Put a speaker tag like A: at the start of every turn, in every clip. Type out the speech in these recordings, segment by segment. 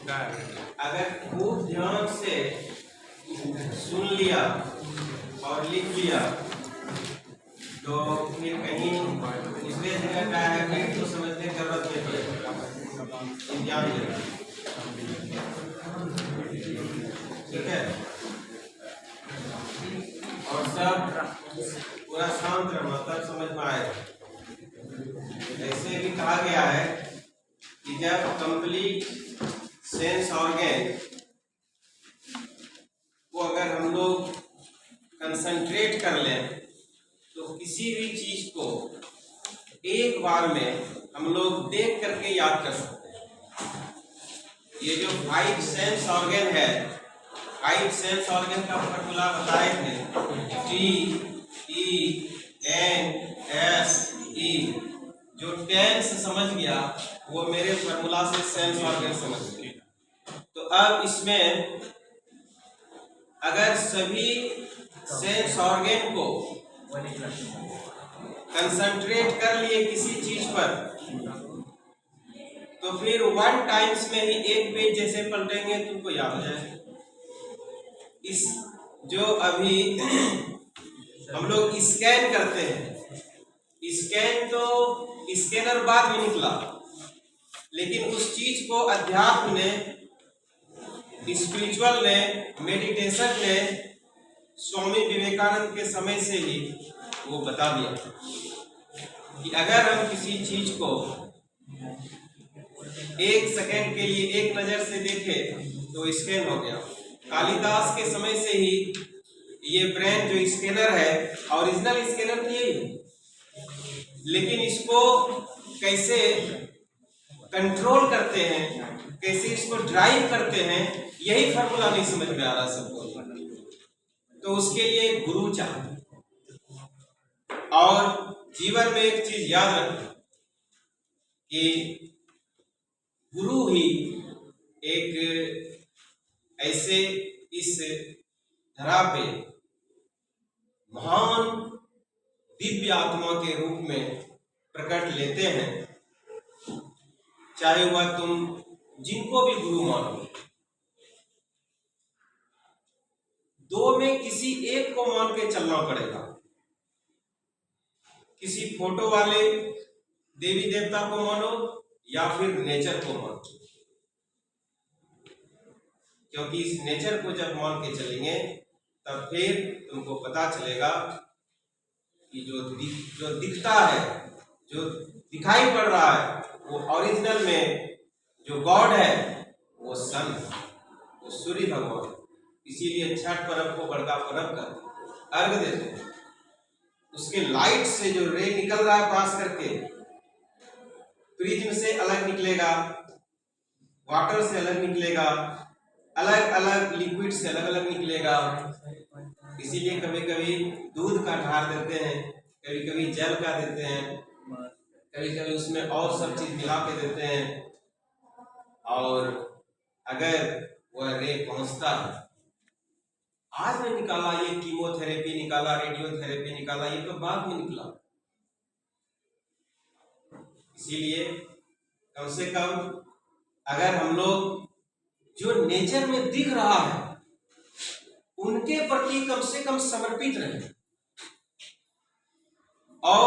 A: अगर खूब ध्यान से सुन लिया और लिख लिया तो फिर कहीं इसलिए जगह क्या है कि तो समझने की जरूरत नहीं पड़ेगा, इम्तिहान लेगा। ठीक है, और सब पूरा शांत रहना तब समझ में आएगा। ऐसे भी कहा गया है कि जब कंप्लीट सेंस ऑर्गन को अगर हम लोग कंसंट्रेट कर लें तो किसी भी चीज को एक बार में हम लोग देख करके याद कर सकते हैं। ये जो 5 सेंस ऑर्गन है, 5 सेंस ऑर्गन का फॉर्मूला बताए थे, TENSE। जो टेंस समझ गया वो मेरे फॉर्मूला से सेंस ऑर्गन समझ गया। तो अब इसमें अगर सभी सेंस ऑर्गन को कंसंट्रेट कर लिए किसी चीज पर तो फिर 1 टाइम्स में ही एक पेज जैसे पलटेंगे तुमको याद हो जाएगा। इस जो अभी हम लोग स्कैन करते हैं, स्कैन तो स्कैनर बाद में निकला, लेकिन उस चीज को अध्यात्म ने, स्पिरिचुअल ने, मेडिटेशन ने स्वामी विवेकानंद के समय से ही वो बता दिया कि अगर हम किसी चीज को 1 सेकेंड के लिए एक नजर से देखें तो स्कैन हो गया। कालिदास के समय से ही ये ब्रेन जो स्कैनर है, ओरिजिनल स्कैनर तो यही है, लेकिन इसको कैसे कंट्रोल करते हैं, कैसे इसको ड्राइव करते हैं, यही फॉर्मूला नहीं समझ में आ रहा सबको। तो उसके लिए गुरु चाहिए। और जीवन में एक चीज याद रखना कि गुरु ही एक ऐसे इस धरा पे महान दिव्य आत्मा के रूप में प्रकट लेते हैं, चाहे वह तुम जिनको भी गुरु मानो, 2 में किसी एक को मान के चलना पड़ेगा। किसी फोटो वाले देवी देवता को मानो या फिर नेचर को मानो, क्योंकि इस नेचर को जब मान के चलेंगे तब फिर तुमको पता चलेगा कि जो दिखता है, जो दिखाई पड़ रहा है, वो ओरिजिनल में जो गॉड है वो सन, वो सूर्य भगवान। इसीलिए छठ पर्व को बड़का पर्व का अर्घ देते हैं। उसके लाइट से जो रे निकल रहा है पास करके, प्रिज्म से अलग निकलेगा, वाटर से अलग निकलेगा, अलग अलग लिक्विड से अलग अलग निकलेगा। इसीलिए कभी कभी दूध का ढार देते हैं, कभी कभी जल का देते हैं, कभी कभी उसमें और सब चीज मिला के देते हैं। और अगर वह रे पहुंचता है, आज में निकाला ये कीमोथेरेपी निकाला, रेडियोथेरेपी निकाला, ये तो बाद में निकला। इसीलिए कम से कम अगर हम लोग जो नेचर में दिख रहा है उनके प्रति कम से कम समर्पित रहें और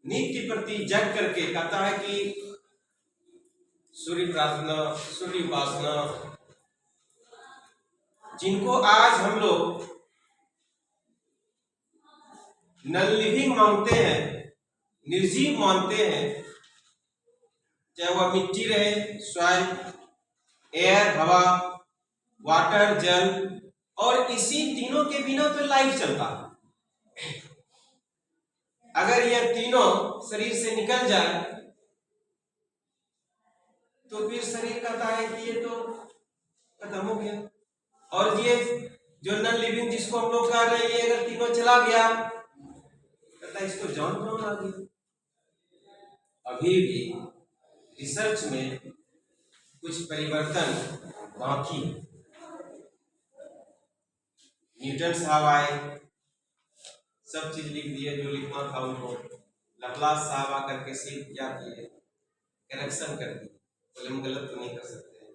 A: नित्य प्रति जग करके, कहता है कि सूर्य प्रार्थना, सूर्य उपासना, जिनको आज हम लोग नॉन लिविंग मानते हैं, निर्जीव मानते हैं, चाहे वह मिट्टी रहे, सॉइल, एयर, हवा, वाटर, जल, और इसी तीनों के बिना तो लाइफ चलता है। अगर यह तीनों शरीर से निकल जाए तो फिर शरीर कहता है कि ये तो खत्म हो गया। और ये जो नॉन लिविंग जिसको हम लोग कह रहे हैं, ये अगर तीनों चला गया कहता है इसको जान कौन आ गई। अभी भी रिसर्च में कुछ परिवर्तन बाकी है। न्यूटन साहब आए, सब चीज लिख दिए जो लिखना था उनको। लप्लास साहब आकर के सीख क्या किए, करेक्शन कर दिए, बोले हम गलत तो नहीं कर सकते,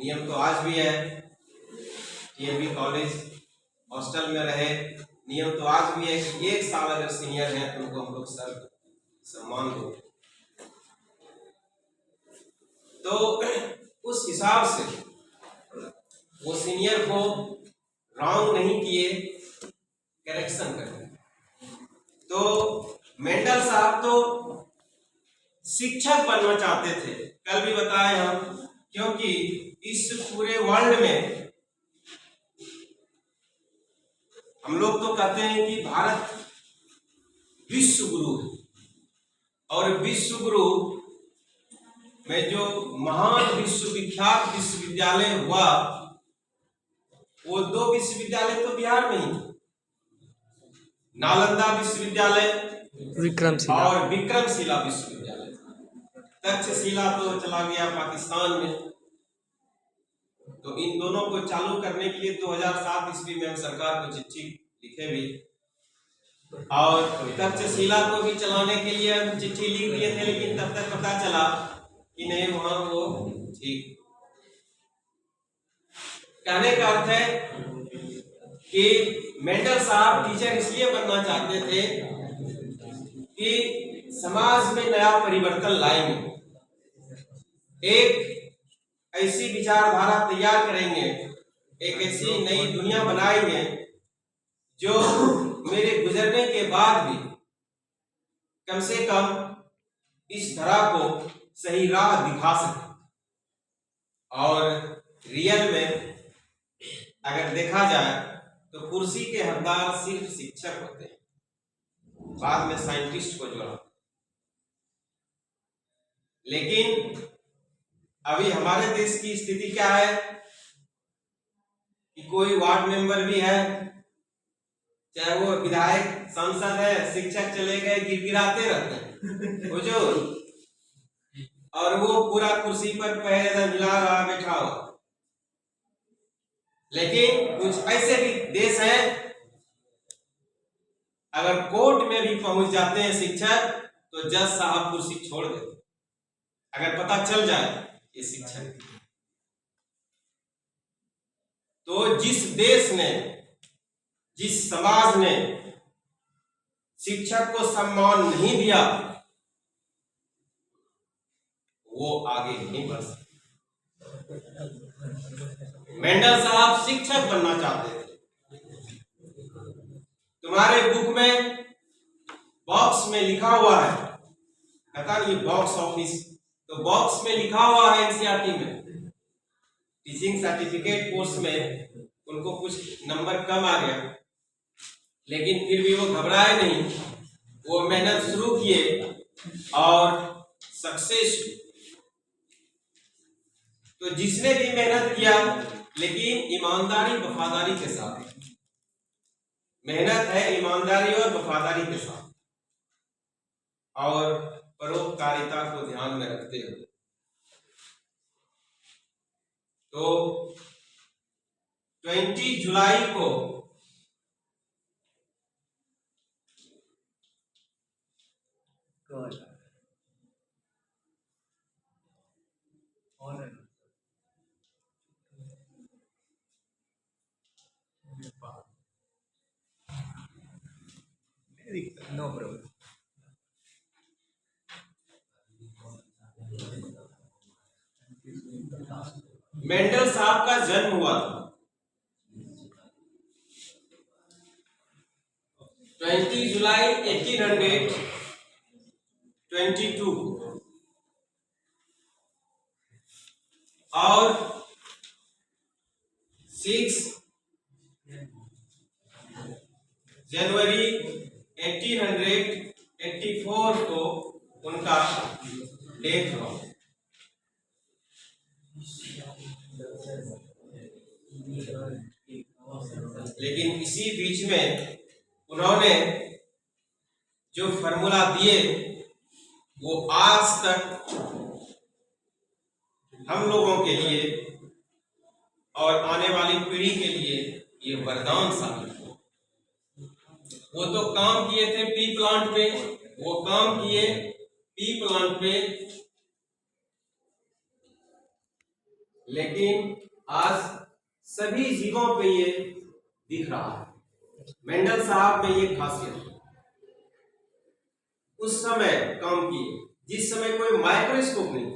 A: नियम तो आज भी है, टीएमबी कॉलेज हॉस्टल में रहे, नियम तो आज भी है कि 1 साल अगर सीनियर है तो उनको हम लोग सर सम्मान दो। तो उस हिसाब से वो सीनियर को रॉन्ग नहीं किए, करेक्शन कर। तो मेंडल साहब तो शिक्षक बनना चाहते थे, कल भी बताए हम, क्योंकि इस पूरे वर्ल्ड में हम लोग तो कहते हैं कि भारत विश्व गुरु है, और विश्व गुरु में जो महान विश्वविख्यात विश्वविद्यालय हुआ, वो 2 विश्वविद्यालय तो बिहार में ही, नालंदा विश्वविद्यालय और विक्रमशिला विश्वविद्यालय। तक्षशिला तो चला गया पाकिस्तान में। तो इन दोनों को चालू करने के लिए 2007 ईस्वी में हम सरकार को चिट्ठी लिखे भी, और तक्षशिला को भी चलाने के लिए हम चिट्ठी लिख दिए थे, लेकिन तब तक पता चला कि नहीं वहां वो ठीक। कहने का अर्थ है कि मेंडल साहब टीचर इसलिए बनना चाहते थे कि समाज में नया परिवर्तन लाएंगे, एक ऐसी विचारधारा तैयार करेंगे, एक ऐसी नई दुनिया बनाएंगे जो मेरे गुजरने के बाद भी कम से कम इस धरा को सही राह दिखा सके। और रियल में अगर देखा जाए तो कुर्सी के हकदार सिर्फ शिक्षक होते हैं, बाद में साइंटिस्ट को जोड़ा। लेकिन अभी हमारे देश की स्थिति क्या है कि कोई वार्ड मेंबर भी है, चाहे वो विधायक सांसद है, शिक्षक चले गए गिड़गिड़ाते रहते हैं हुजूर, और वो पूरा कुर्सी पर पहले मिला रहा बैठा हुआ। लेकिन कुछ ऐसे भी देश हैं, अगर कोर्ट में भी पहुंच जाते हैं शिक्षक तो जज साहब कुर्सी छोड़ देते, अगर पता चल जाए ये शिक्षक। तो जिस देश ने, जिस समाज ने शिक्षक को सम्मान नहीं दिया, वो आगे नहीं बढ़ सकता। मेंडल साहब शिक्षक बनना चाहते थे। तुम्हारे बुक में बॉक्स में लिखा हुआ है, पता नहीं बॉक्स ऑफिस, तो बॉक्स में लिखा हुआ है एनसीईआरटी में, टीचिंग सर्टिफिकेट कोर्स में उनको कुछ नंबर कम आ गया, लेकिन फिर भी वो घबराए नहीं, वो मेहनत शुरू किए और सक्सेस। तो जिसने भी मेहनत किया, लेकिन ईमानदारी वफादारी के साथ, मेहनत है ईमानदारी और वफादारी के साथ, और परोपकारिता को ध्यान में रखते हुए। तो 20 जुलाई को
B: नो प्रॉब्लम।
A: मेंडल साहब का जन्म हुआ था 20 जुलाई 1822 और 6 जनवरी 1884 को उनका डेथ हुआ। लेकिन इसी बीच में उन्होंने जो फॉर्मूला दिए वो आज तक हम लोगों के लिए और आने वाली पीढ़ी के लिए ये वरदान साबित हो। वो तो काम किए थे पी प्लांट पे, वो काम किए पी प्लांट पे लेकिन आज सभी जीवों पे ये दिख रहा है। मेंडल साहब में ये खासियत उस समय काम किए जिस समय कोई माइक्रोस्कोप नहीं।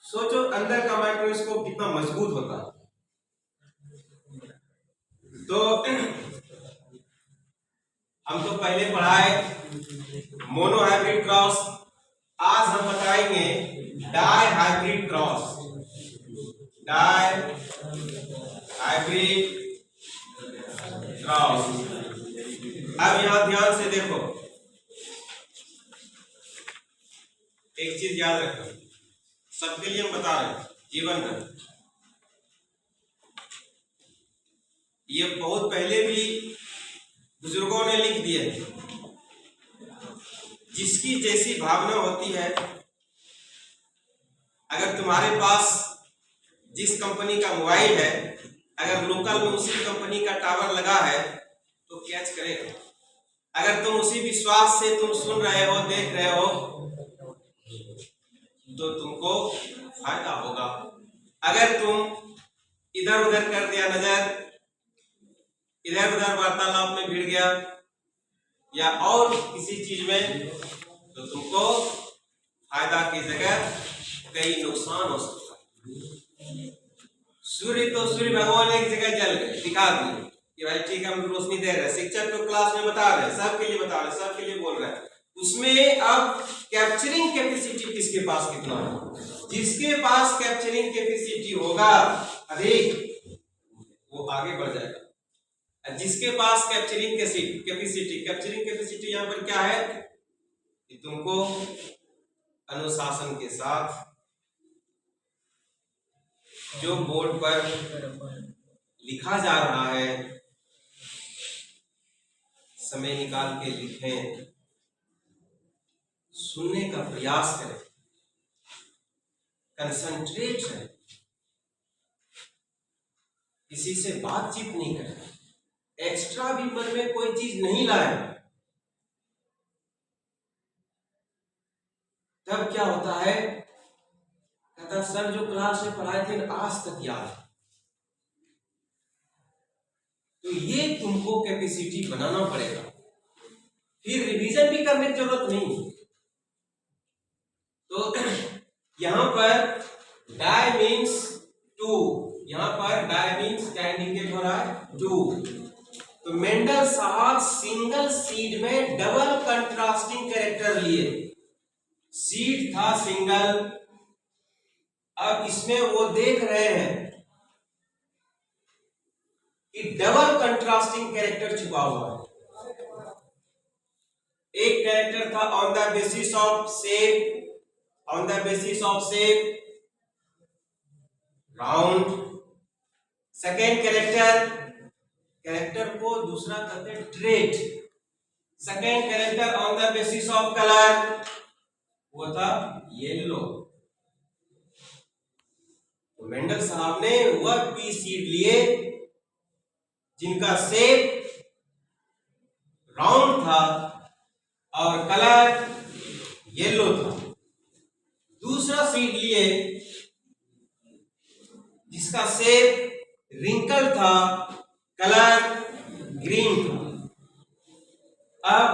A: सोचो अंदर का माइक्रोस्कोप कितना मजबूत होता है। तो हम तो पहले पढ़ाए मोनो हाइब्रिड क्रॉस, आज हम बताएंगे dihybrid cross. Dihybrid cross. अब यहां ध्यान से देखो, एक चीज याद रखो, सबके लिए हम बता रहे हैं जीवन में। ये बहुत पहले भी बुजुर्गों ने लिख दिए। जिसकी जैसी भावना होती है, अगर तुम्हारे पास जिस कंपनी का मोबाइल है, अगर लोकल में उसी कंपनी का टावर लगा है तो कैच करेगा। अगर तुम उसी विश्वास से तुम सुन रहे हो, देख रहे हो, तो तुमको फायदा होगा। अगर तुम इधर उधर कर दिया नजर, इधर उधर वार्तालाप में भिड़ गया या और किसी चीज में, तो तुमको फायदा की जगह कई नुकसान हो सकता है। सूर्य भगवान एक जगह जल गए, दिखा दिए कि भाई ठीक है, हम रोशनी दे रहे हैं, शिक्षक तो क्लास में बता रहे हैं, सबके लिए बता रहे हैं, सबके लिए बोल रहे हैं। उसमें अब कैप्चरिंग कैपेसिटी किसके पास कितना है? जिसके पास कैप्चरिंग कैपेसिटी होगा अधिक, वो आगे बढ़ जाएगा। जिसके पास कैप्चरिंग कैपेसिटी यहां पर क्या है कि तुमको अनुशासन के साथ जो बोर्ड पर लिखा जा रहा है, समय निकाल के लिखें, सुनने का प्रयास करें, कंसंट्रेट करें, किसी से बातचीत नहीं करें, एक्स्ट्रा भी मन में कोई चीज नहीं लाए। तब क्या होता है, कहता सर जो क्लास में पढ़ाए थे आज तक याद है। तो ये तुमको कैपेसिटी बनाना पड़ेगा, फिर रिवीजन भी करने की जरूरत नहीं। तो यहां पर डाई मीन्स टू, यहां पर डाई मीन्स क्या इंडिकेट हो रहा है? टू। तो मेंडल साहब सिंगल सीड में डबल कंट्रास्टिंग कैरेक्टर लिए। सीड था सिंगल, अब इसमें वो देख रहे हैं कि डबल कंट्रास्टिंग कैरेक्टर छुपा हुआ है। एक कैरेक्टर था on the basis of shape, on the basis of shape round. Second character को दूसरा कहते हैं trait. Second character on the basis of colour, वो था येलो। तो मेंडल साहब ने वह पी सीड लिए जिनका शेप राउंड था और कलर येलो था। दूसरा सीड लिए जिसका शेप रिंकल था, कलर ग्रीन था। अब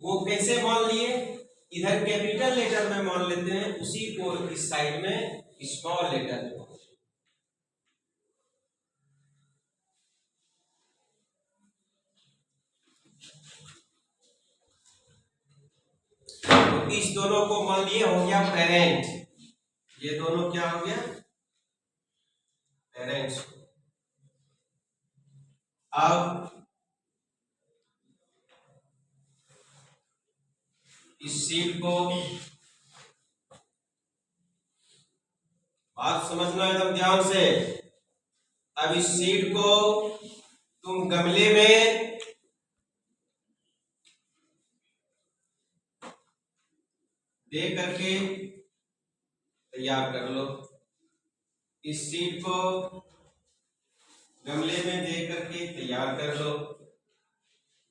A: वो कैसे मान लिए? इधर कैपिटल लेटर में मान लेते हैं, उसी को इस साइड में स्मॉल लेटर में। तो इस दोनों को मान लिए हो गया पेरेंट। ये दोनों क्या हो गया? पेरेंट्स। अब इस सीड को बात समझना एकदम ध्यान से। अब इस सीड को तुम गमले में दे करके तैयार कर लो। इस सीड को गमले में दे करके तैयार कर लो।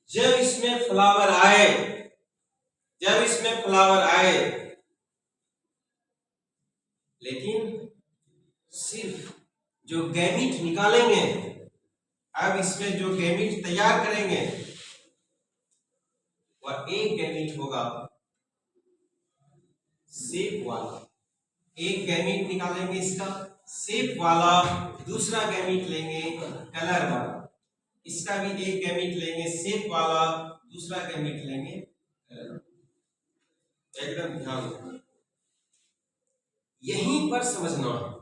A: जब इसमें फ्लावर आए, लेकिन सिर्फ जो गैमीट निकालेंगे, अब इसमें जो गैमीट तैयार करेंगे वह एक गैमीट होगा शेप वाला, एक गैमीट निकालेंगे इसका शेप वाला, दूसरा गैमीट लेंगे कलर वाला, इसका भी एक गैमीट लेंगे शेप वाला, दूसरा गैमीट लेंगे कलर वाला। एकदम ध्यान रखना, यहीं पर समझना है,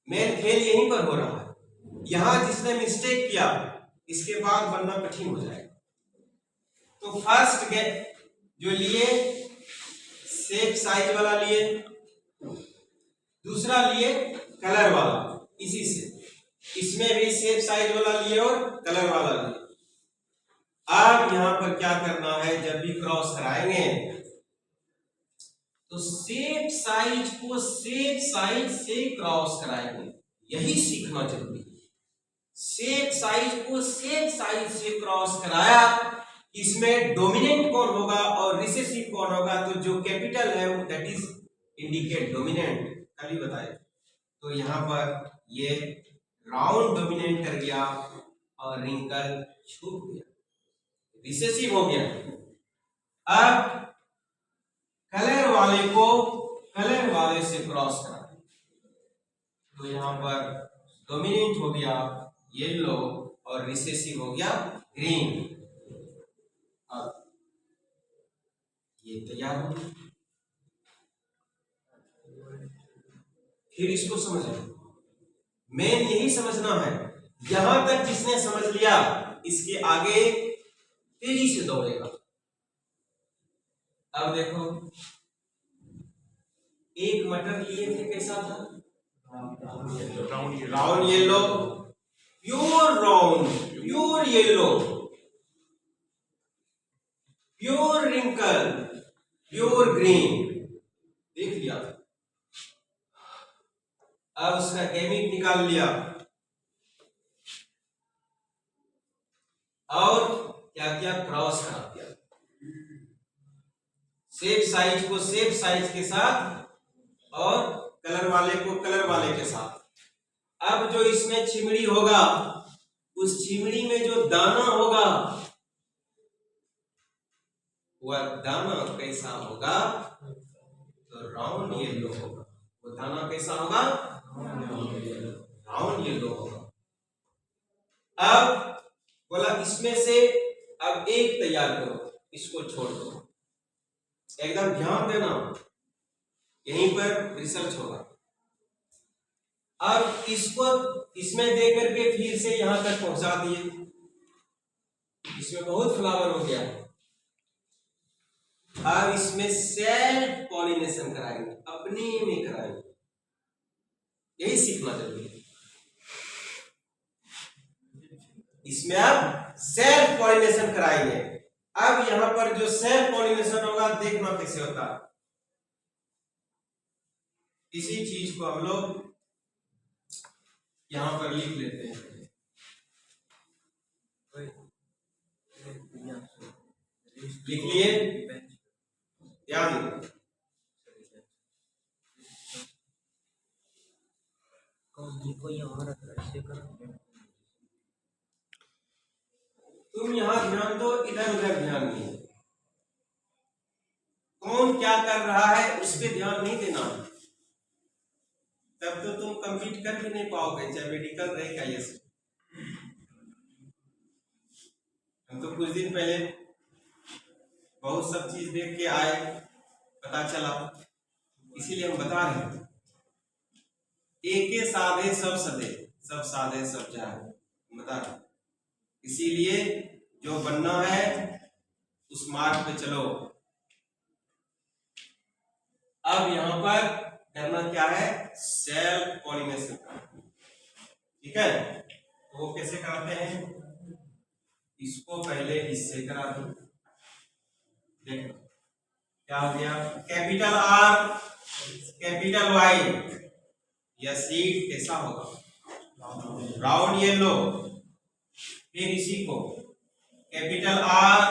A: मेन खेल यहीं पर हो रहा है। यहां जिसने मिस्टेक किया इसके बाद बनना कठिन हो जाएगा। तो फर्स्ट जो लिए शेप साइज वाला लिए, दूसरा लिए कलर वाला, इसी से इसमें भी शेप साइज वाला लिए और कलर वाला लिए। अब यहां पर क्या करना है, जब भी क्रॉस कराएंगे तो शेप साइज को शेप साइज से क्रॉस कराएंगे, यही सीखना जरूरी है। शेप साइज को शेप साइज से क्रॉस कराया, इसमें डोमिनेंट कौन होगा और रिसेसिव कौन होगा, तो जो कैपिटल है वो दैट इज इंडिकेट डोमिनेंट, कल ही बताए। तो यहां पर ये राउंड डोमिनेंट कर गया और रिंकल छूट गया, रिसेसिव हो गया। अब कलर वाले को कलर वाले से क्रॉस करा, तो यहां पर डोमिनेंट हो गया येलो और रिसेसिव हो गया ग्रीन। अब ये तैयार हो गया, फिर इसको समझें, मेन यही समझना है। यहां तक जिसने समझ लिया इसके आगे तेजी से दौड़ेगा। अब देखो, एक मटर लिए थे, कैसा था, round yellow, pure round, pure yellow, pure wrinkle, pure green, देख लिया। अब उसका गैमीट निकाल लिया और क्या किया, क्रॉस करा दिया, शेप साइज को शेप साइज के साथ और कलर वाले को कलर वाले के साथ। अब जो इसमें चिमड़ी होगा, उस चिमड़ी में जो दाना होगा वह दाना कैसा होगा, तो राउंड येलो होगा। वो दाना कैसा होगा, राउंड येलो होगा। अब बोला इसमें से अब एक तैयार करो, इसको छोड़ दो, एकदम ध्यान देना, यहीं पर रिसर्च होगा। अब इसको इसमें दे करके फिर से यहां तक पहुंचा दिए, इसमें बहुत फ्लावर हो गया। अब इसमें सेल्फ पॉलिनेशन कराएंगे, अपने में कराएंगे, यही सीखना जरूरी है। इसमें अब सेल्फ पॉलिनेशन कराएंगे। अब यहां पर जो सेल्फ पॉलिनेशन होगा, देखना कैसे होता है। इसी चीज को हम लोग यहां पर लिख लेते हैं, लिख लिए, ध्यान दो। तुम यहां ध्यान दो, इधर उधर ध्यान नहीं, कौन क्या कर रहा है उस पर ध्यान नहीं देना, तब तो तुम कंप्लीट कर भी नहीं पाओगे, चाहे मेडिकल रहे क्या ये सब। हम तो कुछ दिन पहले बहुत सब चीज देख के आए, पता चला, इसीलिए हम बता रहे हैं। एके साधे सब सदे, सब साधे सब जाए, बता रहे। इसीलिए जो बनना है उस मार्ग पे चलो। अब यहां पर करना क्या है, सेल्फ पॉलिनेशन, ठीक है। तो वो कैसे कराते हैं, इसको पहले इससे करा दो, देखो क्या हो गया, कैपिटल आर कैपिटल वाई, यह सीड कैसा होगा, राउंड येलो। फिर इसी को capital R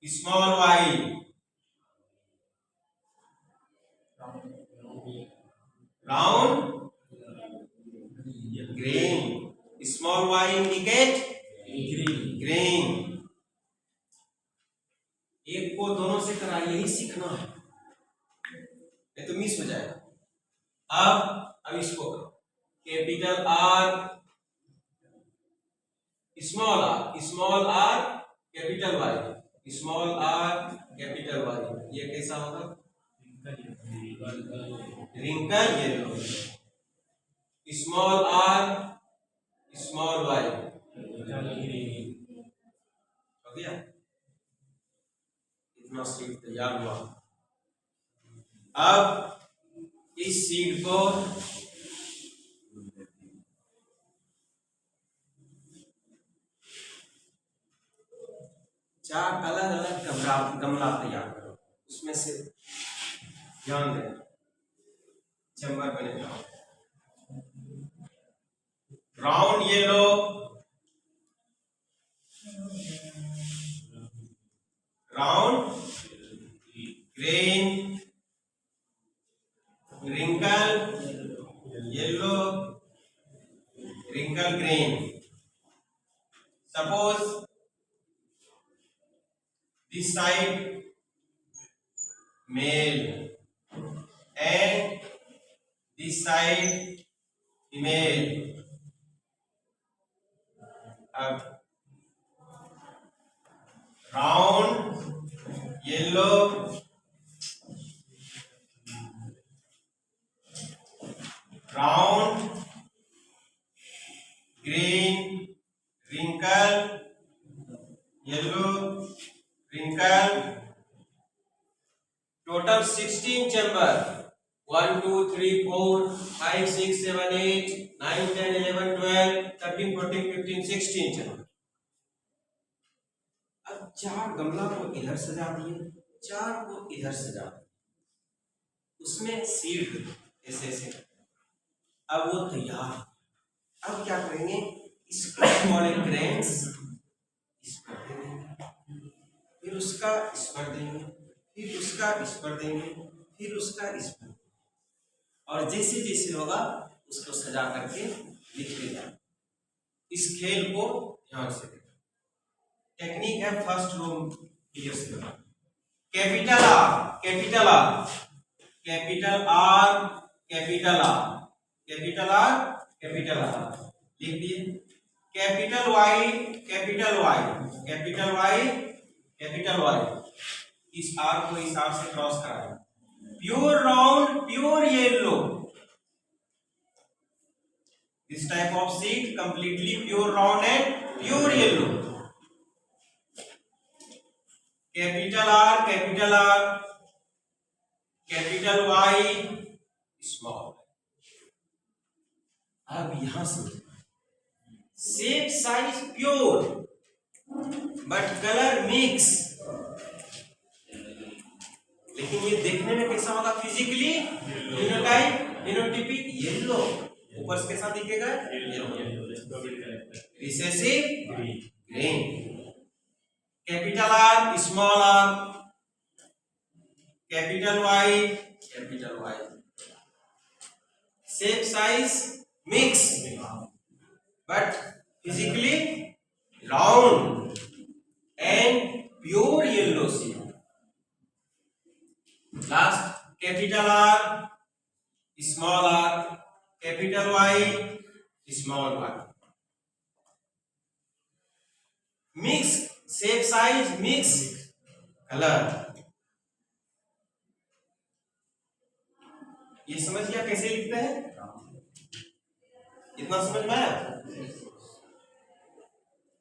A: small Y, brown green, small y indicate green. एक को दोनों से करा, यही सीखना है, नहीं तो मिस हो जाएगा। अब इसको capital R small R capital Y, small R capital Y, ये कैसा होगा? Wrinkle yellow. Small R small Y हो गया। इतना सीड तैयार हुआ। अब इस सीड को चार अलग अलग गमला तैयार करो, उसमें से ध्यान देना चैम्बर बनेगा। Brown yellow, brown green, wrinkle yellow, wrinkle green. Suppose this side male and this side female. अब brown, yellow, brown, green, wrinkle, yellow, wrinkle. Total 16 chamber. 1 2 3 4 5 6 7 8 9 10 11 12 13 14 15 16 chamber. अब चार गमला को इधर सजा दिए, चार को इधर सजा दिए, उसमें सीड ऐसे ऐसे। अब वो तैयार। अब क्या करेंगे? इसको स्मॉल ग्रेन्स इस पर देंगे, फिर उसका इस पर देंगे, फिर उसका इस पर देंगे, फिर उसका इस पर, और जैसे जैसे होगा उसको सजा करके लिखते जाए। इस खेल को ध्यान से देखो। टेक्निक है फर्स्ट रूम क्लियर से बना। Capital R capital R capital R capital R capital R capital R लिख दिए। Capital Y capital Y capital Y capital Y, इस आर को इस आर से क्रॉस कराएं। Pure round pure yellow, this type of seed completely pure round and pure yellow. Capital R capital Y small. अब यहां से shape size pure but colour mix, लेकिन ये देखने में कैसा होगा? फिजिकली फिनोटाइप फिनोटिपिक येलो, ऊपर से कैसा दिखेगा? Yellow. Recessive green. Capital R small R capital Y shape size mix but physically round and pure yellow seed. Last capital R small R capital Y small Y, mix shape size mix colour. ये समझ गया कैसे लिखते हैं? इतना समझ में आया?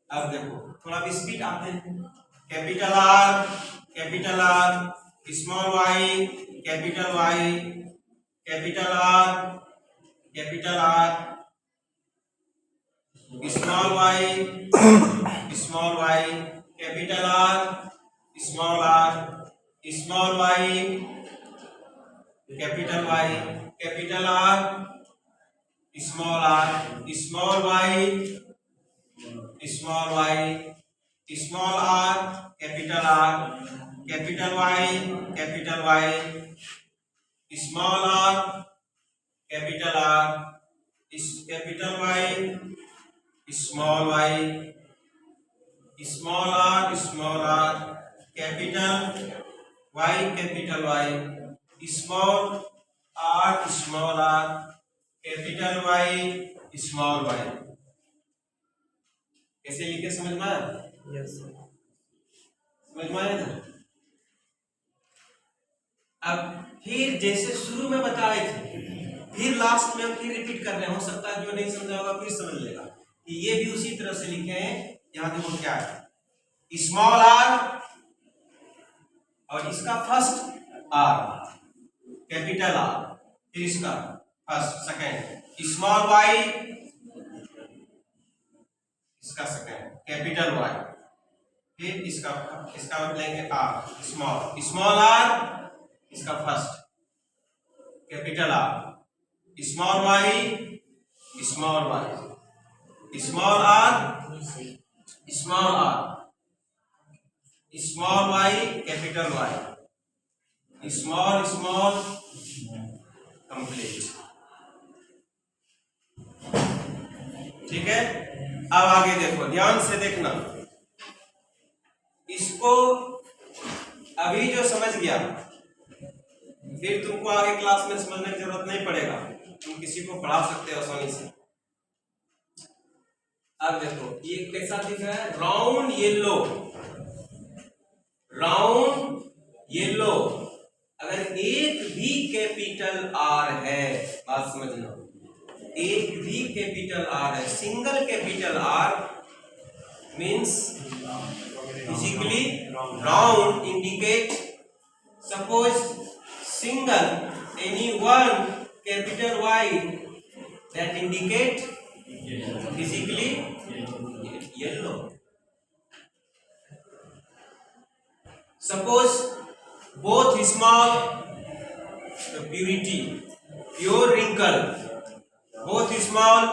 A: अब देखो थोड़ा भी स्पीड आते हैं। Capital R small Y capital R small Y capital R small Y capital Y capital R small Y small R capital Y small R capital R, इस capital Y, small Y, small R, capital Y, small R, capital Y, small Y. कैसे लिखे समझ में आया?
B: Yes.
A: समझ में आया था? अब फिर जैसे शुरू में बताए थे, फिर लास्ट में हम फिर रिपीट कर रहे हैं। हो सकता है जो नहीं समझा होगा फिर समझ लेगा कि ये भी उसी तरह से लिखे हैं। यहाँ देखो क्या है, स्मॉल आर और इसका फर्स्ट आर, कैपिटल आर, फिर इसका फर्स्ट सेकंड, स्मॉल वाई, इसका सेकंड, कैपिटल वाई, फिर इसका लेंगे आर, स्मॉल आर, इसका first, capital R, small Y, small Y, small R, small R, small Y, capital Y, small small, complete. ठीक है, अब आगे देखो, ध्यान से देखना। इसको अभी जो समझ गया फिर तुमको आगे क्लास में समझने की जरूरत नहीं पड़ेगा, तुम किसी को पढ़ा सकते हो आसानी से। अब देखो ये कैसा दिख रहा है, राउंड येलो, राउंड येलो। अगर एक भी कैपिटल आर है, बात समझना, एक भी कैपिटल आर है, single capital R means physically round indicate, suppose single any one capital Y that indicate physically yellow. Suppose both small, the purity, pure wrinkle, both small,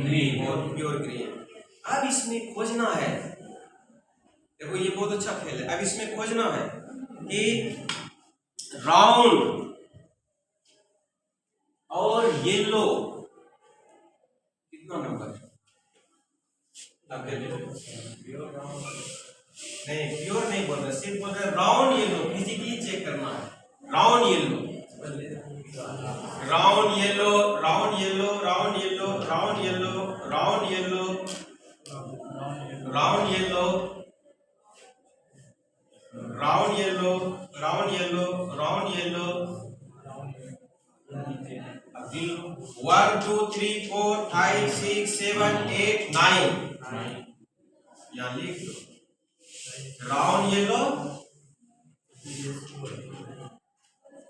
A: green, pure green. अब इसमें खोजना है, देखो ये बहुत अच्छा खेल है। अब इसमें खोजना है कि राउंड और येलो कितना नंबर है? नहीं, प्योर नहीं बोल रहे, सिर्फ बोल रहे राउंड येलो, फिजिकली चेक करना है। Round yellow, round yellow, round yellow, round yellow, round yellow, round yellow, round yellow, round yellow, round yellow, round yellow, 1 2 3 4 5 6 7 8 9, यहाँ लिख दो राउंड येलो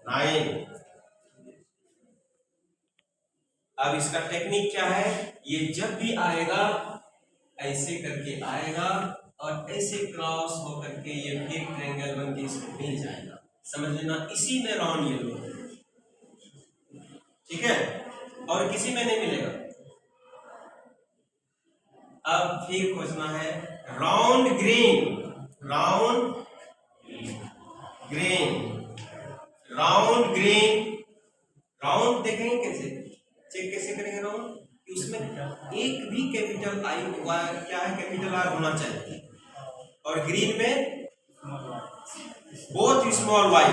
A: 9। अब इसका टेक्निक क्या है, ये जब भी आएगा ऐसे करके आएगा और ऐसे क्रॉस होकर के ये फिर ट्रायंगल बन के इसको मिल जाएगा, समझ लेना। इसी में राउंड येलो, ठीक है, और किसी में नहीं मिलेगा। अब फिर खोजना है round green, round green, round green. Round देखेंगे कैसे, चेक कैसे करेंगे राउंड, उसमें एक भी कैपिटल आई क्या है, कैपिटल आर होना चाहिए। और ग्रीन में बोथ स्मॉल वाई,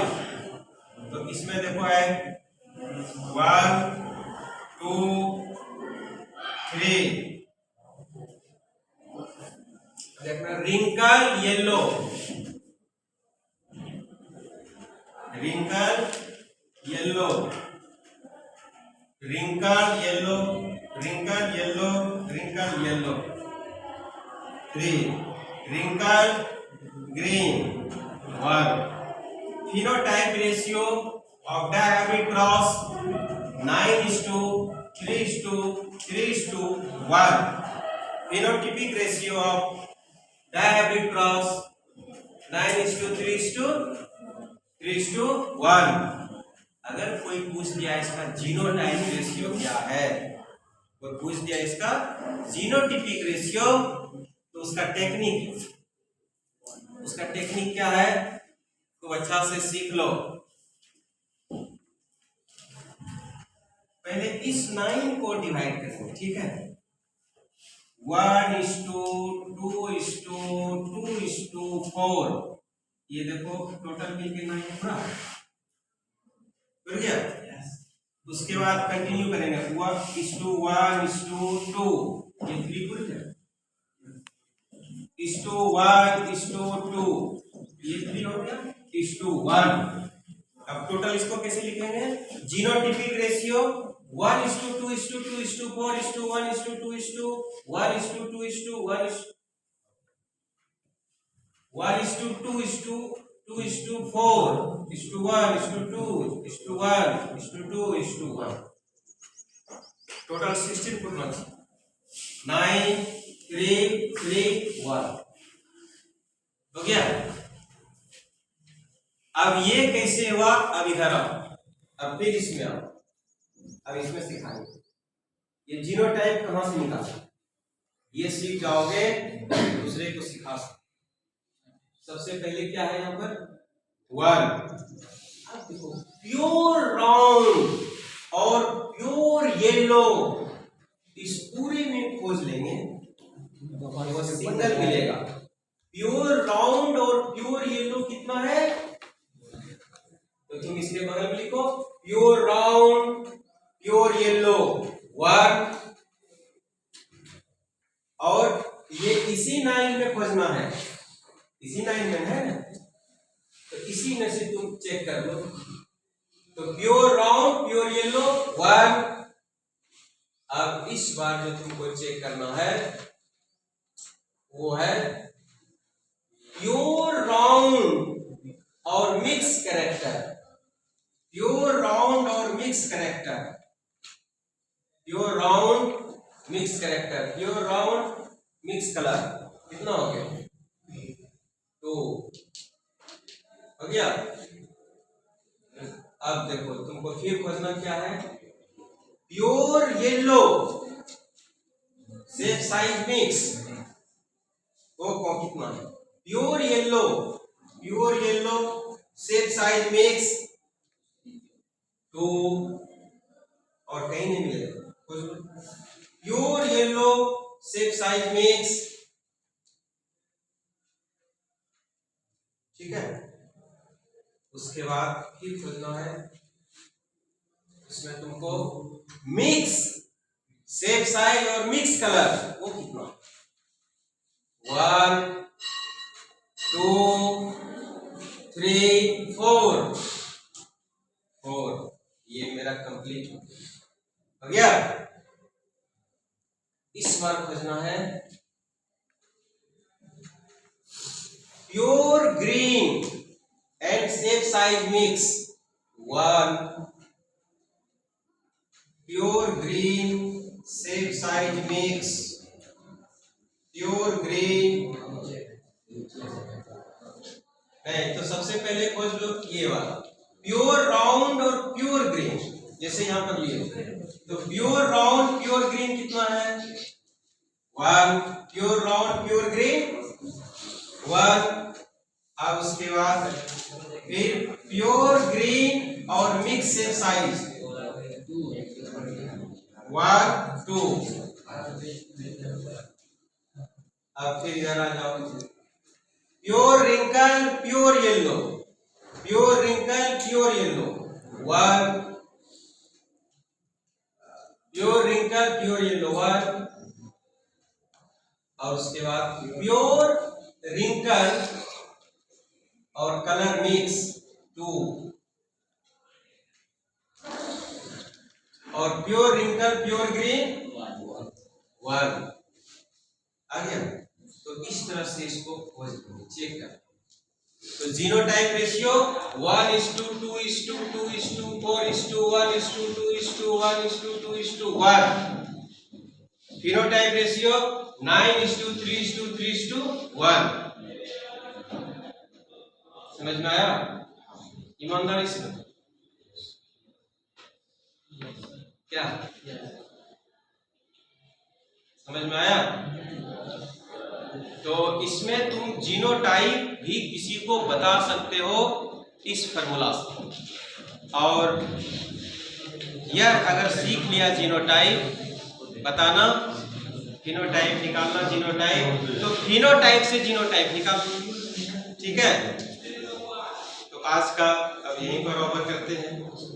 A: तो इसमें देखो है 1 2 3, देखना wrinkle yellow, wrinkle yellow, wrinkle yellow, wrinkle yellow, wrinkle yellow, 3 wrinkle green, 1। Phenotype ratio of dihybrid cross 9:3:3:1। Phenotypic ratio of dihybrid cross 9:3:3:1। अगर कोई पूछ दिया इसका जीनोटाइप रेशियो क्या है, कोई पूछ दिया इसका जीनोटिपिक रेशियो, तो उसका टेक्निक क्या है, तो अच्छा से सीख लो। पहले इस 9 को डिवाइड करेंगे, ठीक है। 1:2:2:4, ये देखो टोटल मिलके 9 पूरा कर गया। उसके बाद कंटिन्यू करेंगे 1:1:2, ये 3 पूरा है। 1:1:2, ये 3 हो गया। 1:1। अब टोटल इसको कैसे लिखेंगे? Genotypic ratio 1:2:2:1:2:4:1:2:1:2:1. टोटल 16 पूर्ण 9 3 3 1 हो गया। अब ये कैसे हुआ? अब इधर आओ, अब फिर इसमें आओ, अब इसमें सिखाएंगे ये जीनोटाइप कहां से निकाला। ये सीख जाओगे, दूसरे को सिखा सकते। सबसे पहले क्या है यहाँ पर 1। अब देखो प्योर राउंड और प्योर येलो, इस पूरे में खोज लेंगे वो सिंगल मिलेगा। प्योर राउंड और प्योर येलो कितना है? तो तुम इसके बगल में लिखो प्योर राउंड प्योर येलो 1, और ये इसी 9 में खोजना है, इसी 9 में है ना, तो इसी में से तुम चेक कर लो। तो प्योर राउंड प्योर येलो 1। अब इस बार जो तुमको चेक करना है वो है प्योर राउंड और मिक्स कैरेक्टर। प्योर राउंड और mix character, pure round mix character, pure round mix colour कितना हो गया? 2 हो गया। अब देखो तुमको फिर खोजना क्या है? Pure yellow shape size mix, वो कितना है? Pure yellow shape size mix 2, और कहीं नहीं मिलेगा। Pure yellow shape size mix, ठीक है। उसके बाद फिर खोजना है, इसमें तुमको मिक्स शेप साइज और मिक्स कलर, वो कितना? 1 2 3 4, ये मेरा कंप्लीट हो गया। इस बार खोजना है pure green and shape size mix 1, pure green shape size mix, pure green नहीं, तो सबसे पहले खोज लो ये वाला प्योर राउंड और प्योर ग्रीन, जैसे यहां पर लिए। तो प्योर राउंड प्योर ग्रीन कितना है? 1, प्योर राउंड प्योर ग्रीन 1। अब उसके बाद फिर प्योर ग्रीन और मिक्स शेप साइज 1 2। अब फिर इधर आ जाओ, pure wrinkle pure yellow, pure wrinkle pure yellow 1, pure wrinkle pure yellow 1। और उसके बाद प्योर रिंकल और कलर मिक्स 2, और प्योर रिंकल प्योर ग्रीन 1 आ गया। तो इस तरह से इसको चेक कर। तो जीनोटाइप रेशियो 1:2:2:4:1:2:1:2:1। Phenotype ratio 9:3:3:1। समझ में आया? ईमानदारी से क्या समझ में आया? तो इसमें तुम जीनोटाइप भी किसी को बता सकते हो इस फॉर्मूला से, और यह अगर सीख लिया जीनोटाइप बताना, फिनोटाइप निकालना, जीनोटाइप, तो फिनोटाइप से जीनोटाइप निकाल, ठीक है। तो आज का अब यहीं पर ओवर करते हैं।